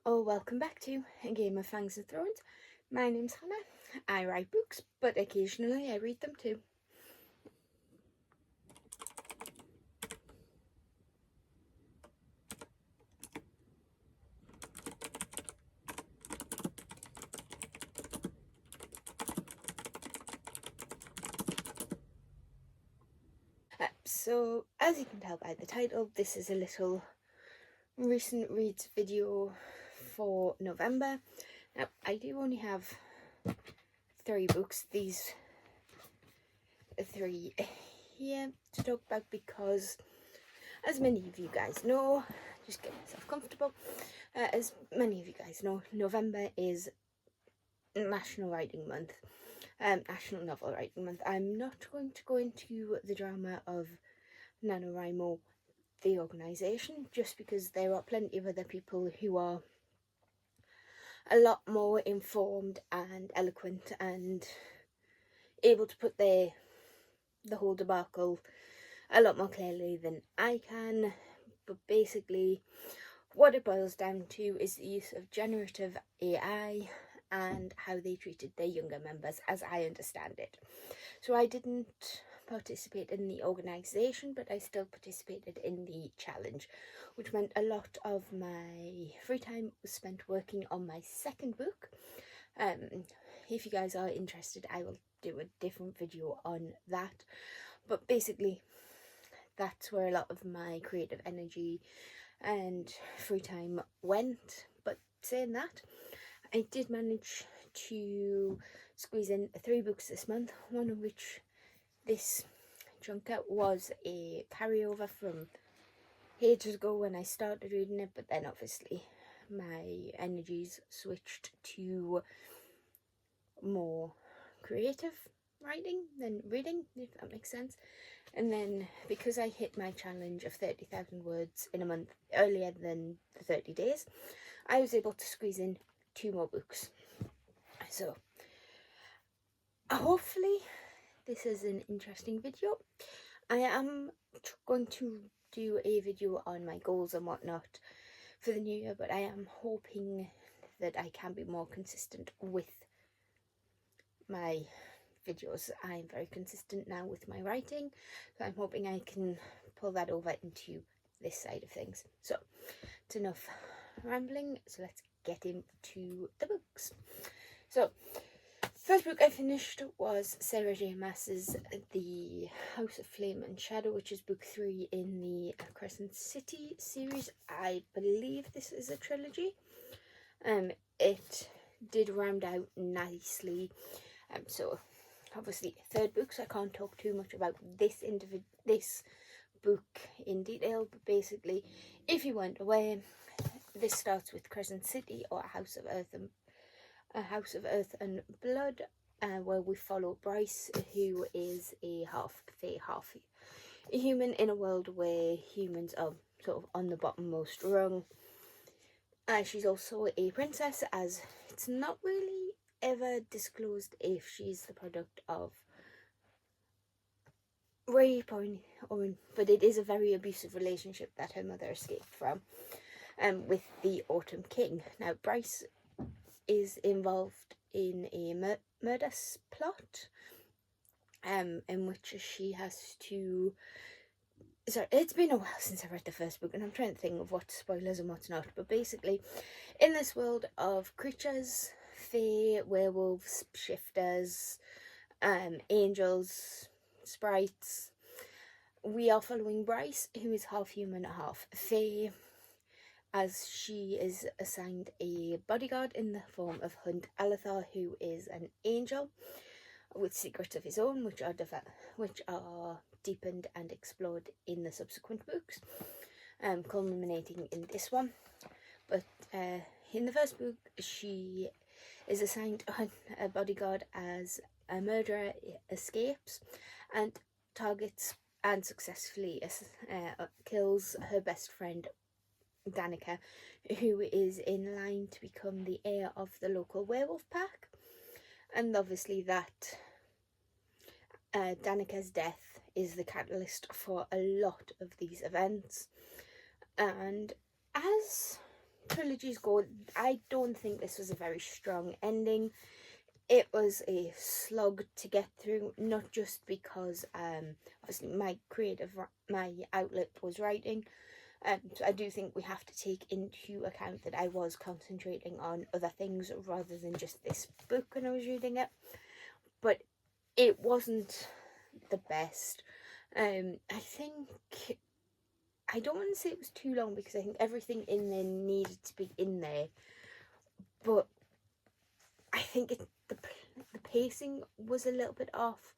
Welcome back to A Game of Fangs and Thrones. My name's Hannah. I write books, but occasionally I read them too. So, as you can tell by the title, this is a little recent reads video for November. Now, I do only have 3 books, these 3 here to talk about because, as many of you guys know, just get myself comfortable, as many of you guys know, November is National Writing Month. National Novel Writing Month. I'm not going to go into the drama of NaNoWriMo, the organisation, just because there are plenty of other people who are a lot more informed and eloquent and able to put the whole debacle a lot more clearly than I can. But basically, what it boils down to is the use of generative AI and how they treated their younger members, as I understand it. So I didn't participate in the organisation, but I still participated in the challenge, which meant a lot of my free time was spent working on my second book. If you guys are interested, I will do a different video on that, but basically that's where a lot of my creative energy and free time went. But saying that, I did manage to squeeze in 3 books this month, one of which this chunker was a carryover from ages ago when I started reading it, but then obviously my energies switched to more creative writing than reading, if that makes sense. And then because I hit my challenge of 30,000 words in a month earlier than the 30 days, I was able to squeeze in 2 more books. So hopefully this is an interesting video. I am going to do a video on my goals and whatnot for the new year, but I am hoping that I can be more consistent with my videos. I'm very consistent now with my writing, so I'm hoping I can pull that over into this side of things. So it's enough rambling, so let's get into the books. So first book I finished was Sarah J Maas's The House of Flame and Shadow, which is book 3 in the Crescent City series. I believe this is a trilogy. It did round out nicely. So obviously 3rd book, so I can't talk too much about this book in detail, but basically, if you weren't aware, this starts with Crescent City, or a House of Earth and Blood, where we follow Bryce, who is a half fae, half human, in a world where humans are sort of on the bottommost rung. She's also a princess, as it's not really ever disclosed if she's the product of rape or but it is a very abusive relationship that her mother escaped from, with the Autumn King. Now Bryce is involved in a murder plot, in which she has to... Sorry, it's been a while since I read the first book, and I'm trying to think of what's spoilers and what's not. But basically, in this world of creatures, fae, werewolves, shifters, angels, sprites, we are following Bryce, who is half human, half fae, as she is assigned a bodyguard in the form of Hunt Alethar, who is an angel with secrets of his own, which are deepened and explored in the subsequent books, culminating in this one. But in the first book, she is assigned a bodyguard as a murderer escapes and targets and successfully kills her best friend Danica, who is in line to become the heir of the local werewolf pack. And obviously that Danica's death is the catalyst for a lot of these events. And as trilogies go, I don't think this was a very strong ending. It was a slog to get through, not just because obviously my outlet was writing. So I do think we have to take into account that I was concentrating on other things rather than just this book when I was reading it. But it wasn't the best. I think, I don't want to say it was too long because I think everything in there needed to be in there. But I think the pacing was a little bit off.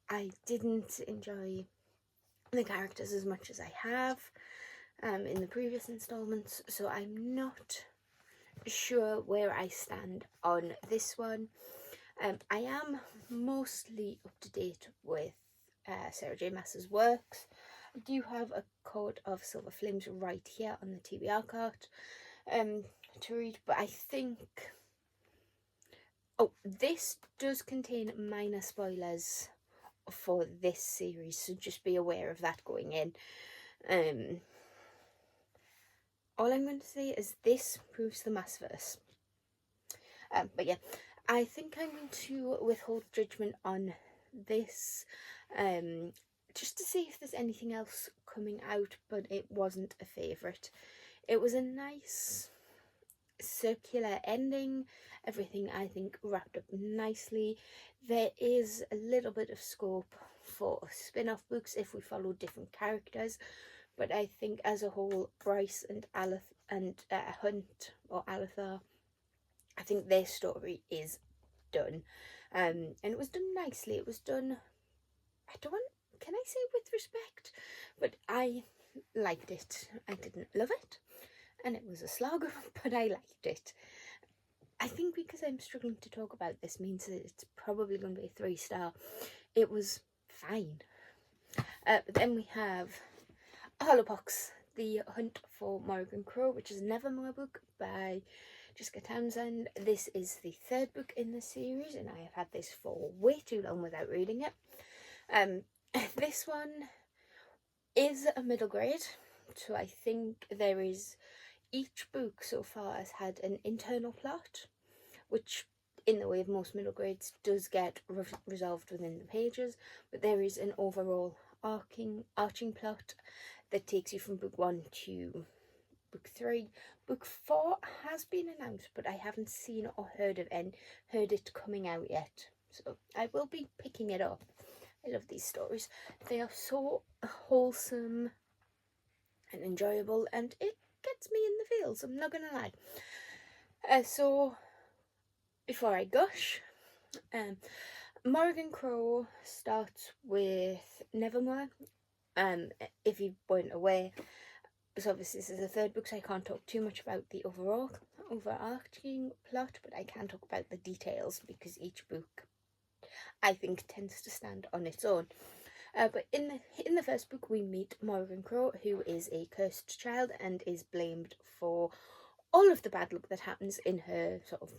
I didn't enjoy the characters as much as I have in the previous installments, so I'm not sure where I stand on this one. I am mostly up to date with Sarah J Maas's works. I do have a Court of Silver Flames right here on the TBR card to read, but I think... Oh, this does contain minor spoilers for this series, so just be aware of that going in. All I'm going to say is this proves the Maasverse. But yeah, I think I'm going to withhold judgment on this, just to see if there's anything else coming out, but it wasn't a favourite. It was a nice circular ending. Everything, I think, wrapped up nicely. There is a little bit of scope for spin-off books if we follow different characters, but I think as a whole, Bryce and Hunt, or Alethar, I think their story is done, and it was done nicely. It was done, can I say with respect? But I liked it. I didn't love it, and it was a slog, but I liked it. I think because I'm struggling to talk about this means that it's probably going to be a 3-star. It was fine. But then we have Hollowpox, The Hunt for Morrigan Crow, which is a Nevermore book by Jessica Townsend. This is the 3rd book in the series, and I have had this for way too long without reading it. This one is a middle grade, so I think there is... Each book so far has had an internal plot, which in the way of most middle grades does get resolved within the pages, but there is an overall arching plot that takes you from book 1 to book 3. Book 4 has been announced, but I haven't seen or heard it coming out yet, so I will be picking it up. I love these stories. They are so wholesome and enjoyable, and it gets me in the feels, I'm not gonna lie. So before I gush, Morrigan Crow starts with Nevermore. If you weren't aware, so obviously this is the 3rd book, so I can't talk too much about the overarching plot, but I can talk about the details because each book, I think, tends to stand on its own. But in the 1st book, we meet Morrigan Crow, who is a cursed child and is blamed for all of the bad luck that happens in her sort of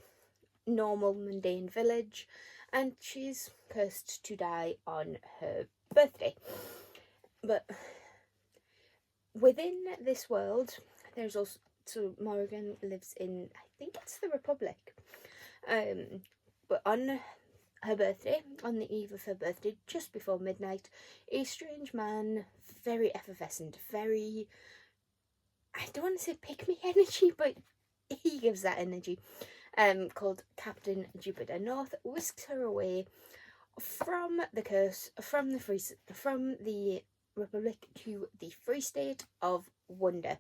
normal, mundane village, and she's cursed to die on her birthday. But within this world, there's also... So Morrigan lives in, I think it's the Republic. But on her birthday, on the eve of her birthday, just before midnight, a strange man, very effervescent, very... I don't want to say pick-me energy, but he gives that energy, called Captain Jupiter North, whisks her away from the curse, from the Republic to the Free State of Wonder.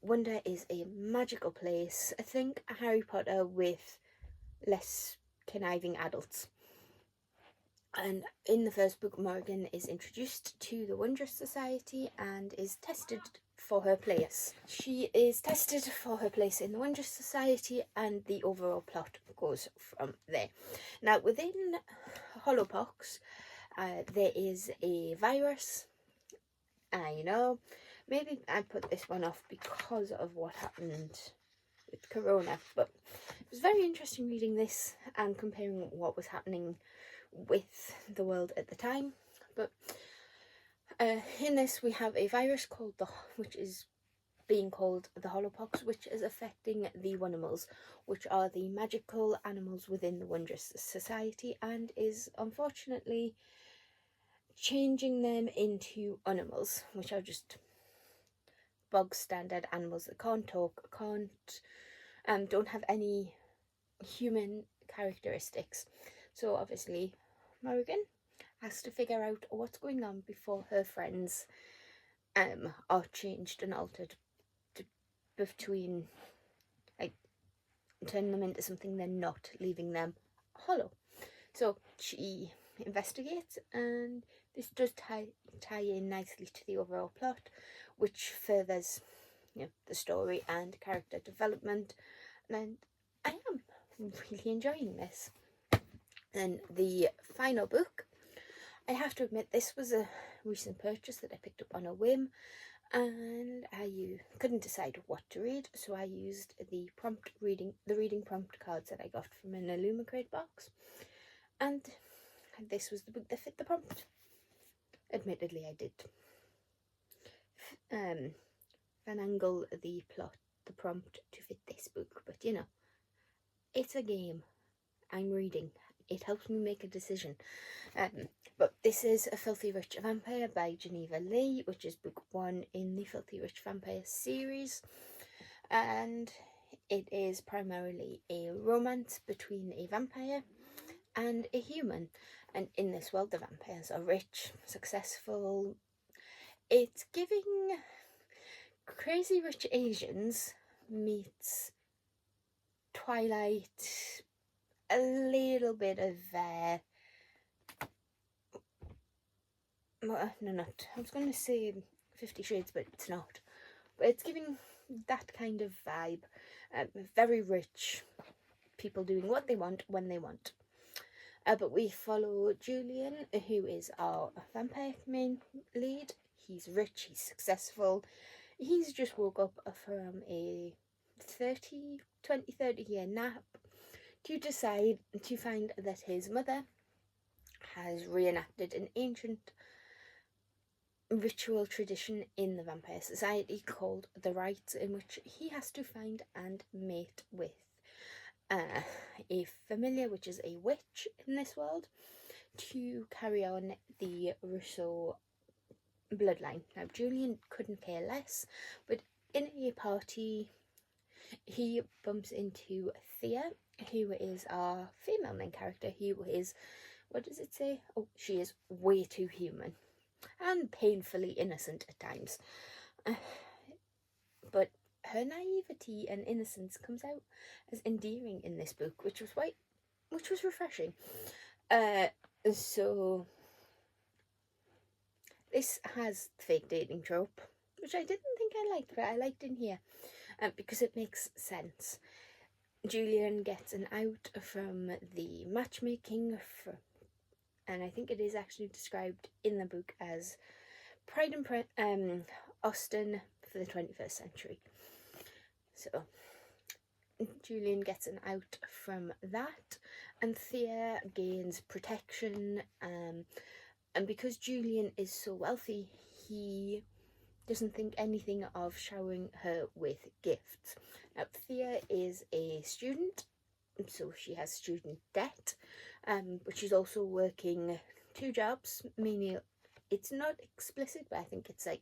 Wonder is a magical place. I think Harry Potter with less conniving adults. And in the 1st book, Morrigan is introduced to the Wondrous Society and is tested for her place. She is tested for her place in the Wondrous Society, and the overall plot goes from there. Now, within Hollowpox, there is a virus. I know, maybe I put this one off because of what happened with Corona, but it was very interesting reading this and comparing what was happening with the world at the time. But in this we have a virus called which is being called the Hollowpox, which is affecting the Wunimals, which are the magical animals within the Wondrous Society, and is unfortunately changing them into Unimals, which are just bog standard animals that can't talk, don't have any human characteristics. So obviously Morrigan has to figure out what's going on before her friends are changed and altered between, like, turning them into something they're not, leaving them hollow. So she investigates, and this does tie in nicely to the overall plot, which furthers, the story and character development, and I am really enjoying this. And the final book, I have to admit, this was a recent purchase that I picked up on a whim, and I couldn't decide what to read, so I used the reading prompt cards that I got from an Illumicrate box, and this was the book that fit the prompt. Admittedly, I did finagle the prompt to fit this book, but it's a game. I'm reading. It helps me make a decision. But this is A Filthy Rich Vampire by Geneva Lee, which is book 1 in the Filthy Rich Vampire series. And it is primarily a romance between a vampire and a human. And in this world, the vampires are rich, successful. It's giving Crazy Rich Asians meets Twilight, a little bit of I was going to say 50 Shades, but it's not. But it's giving that kind of vibe. Very rich people doing what they want when they want. But we follow Julian, who is our vampire main lead. He's rich, he's successful. He's just woke up from a 20-30 year nap to decide to find that his mother has reenacted an ancient ritual tradition in the Vampire Society called the Rites, in which he has to find and mate with a familiar, which is a witch in this world, to carry on the Rousseau bloodline. Now, Julian couldn't care less, but in a party, he bumps into Thea, who is our female main character, who is, what does it say? Oh, she is way too human and painfully innocent at times. But her naivety and innocence comes out as endearing in this book, which was refreshing. So this has the fake dating trope, which I didn't think I liked, but I liked in here, because it makes sense. Julian gets an out from the matchmaking, and I think it is actually described in the book as Pride and Austen for the 21st century. So Julian gets an out from that, and Thea gains protection, and because Julian is so wealthy, he doesn't think anything of showering her with gifts. Now, Thea is a student, so she has student debt, but she's also working 2 jobs, menial. It's not explicit, but I think it's like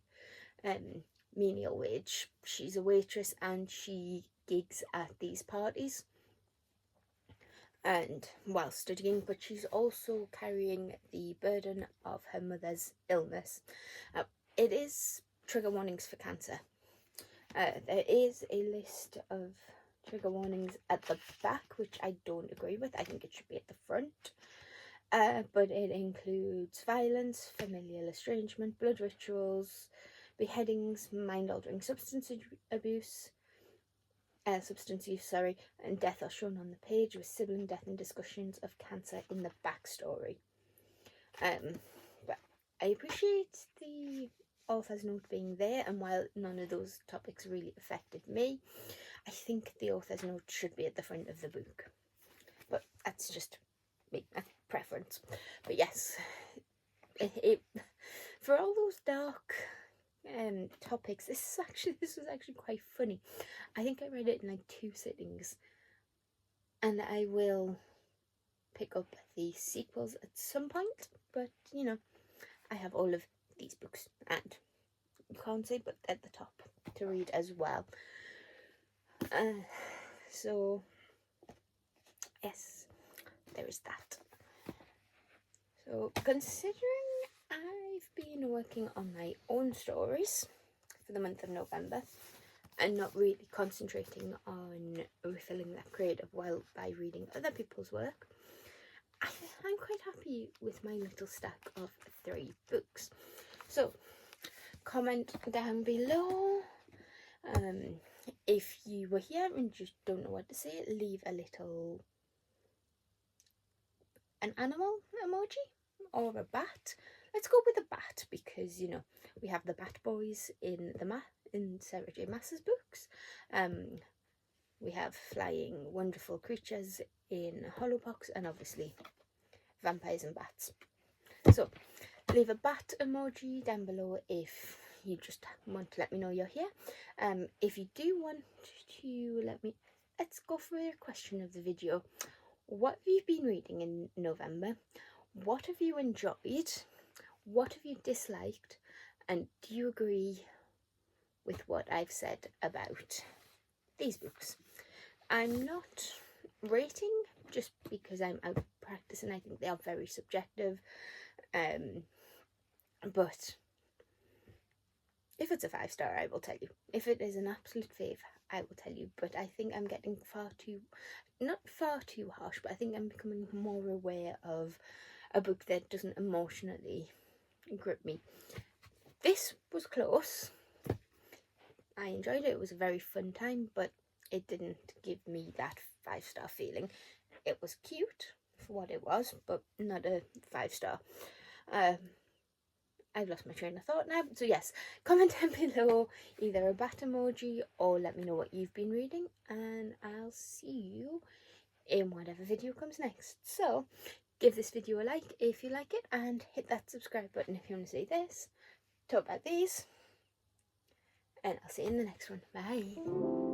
menial wage. She's a waitress and she gigs at these parties and while studying, but she's also carrying the burden of her mother's illness. It is trigger warnings for cancer. There is a list of trigger warnings at the back, which I don't agree with. I think it should be at the front. But it includes violence, familial estrangement, blood rituals, beheadings, mind-altering substance use, and death are shown on the page, with sibling death and discussions of cancer in the backstory. But I appreciate the author's note being there, and while none of those topics really affected me, I think the author's note should be at the front of the book. But that's just me, preference. But yes, it for all those dark topics. This was actually quite funny. I think I read it in like 2 sittings, and I will pick up the sequels at some point, but you know, I have all of these books, and you can't say but at the top to read as well. So yes, there is that. So considering I've been working on my own stories for the month of November and not really concentrating on refilling that creative well by reading other people's work, I'm quite happy with my little stack of 3 books. So comment down below if you were here and just don't know what to say. Leave a little an animal emoji or a bat. Let's go with a bat because, you know, we have the Bat Boys in Sarah J Maas's books. We have flying wonderful creatures in Hollowpox, and obviously vampires and bats. So leave a bat emoji down below if you just want to let me know you're here. If you do want to let me, let's go for a question of the video. What have you been reading in November? What have you enjoyed? What have you disliked? And do you agree with what I've said about these books? I'm not rating just because I'm out of practice and I think they are very subjective. But if it's a 5-star, I will tell you. If it is an absolute fave, I will tell you. But I think I'm getting not far too harsh, but I think I'm becoming more aware of a book that doesn't emotionally grip me. This was close. I enjoyed it. It was a very fun time, but it didn't give me that 5-star feeling. It was cute for what it was, but not a 5-star. I've lost my train of thought now. So yes, comment down below either a bat emoji or let me know what you've been reading, and I'll see you in whatever video comes next. So give this video a like if you like it, and hit that subscribe button if you want to see this, talk about these, and I'll see you in the next one. Bye.